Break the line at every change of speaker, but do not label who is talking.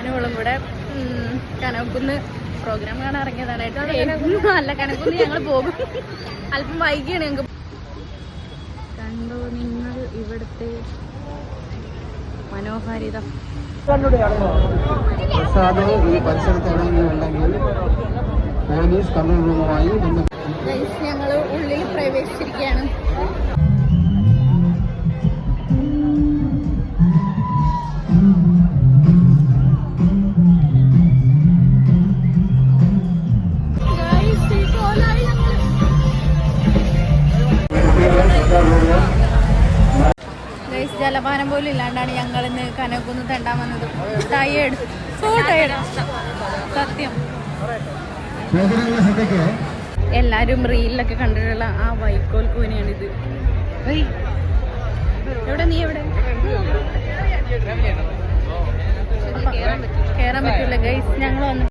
ഞാനും ഇവളും കൂടെ കനകുന്ന് പ്രോഗ്രാം കാണാൻ ഇറങ്ങിയതാണ്. അല്ല, കനകുന്ന് ഞങ്ങൾ പോകും. അല്പം വൈകിയാണ് ഞങ്ങൾക്ക്. കണ്ടോ നിങ്ങൾ ഇവിടുത്തെ മനോഹാരിത.
ഈ പരിസരത്ത് എവിടെയെങ്കിലും ഉണ്ടെങ്കിൽ പോലീസ് കൺട്രോൾ റൂമുമായി
ഞങ്ങൾ ഉള്ളിൽ പ്രവേശിച്ചിരിക്കുകയാണ്. ജലപാനം പോലും ഇല്ലാണ്ടാണ് ഞങ്ങൾ ഇന്ന് കനകുന്ന് തെണ്ടാൻ വന്നത്. ടയേർഡ്, സോ ടയേർഡ്, സത്യം. എല്ലാരും റീലിലൊക്കെ കണ്ടിട്ടുള്ള ആ വൈക്കോൽ കൂനയാണിത്. എവിടെ നീ എവിടെ? കേറാൻ പറ്റില്ല ഗൈസ്. ഞങ്ങൾ വന്നു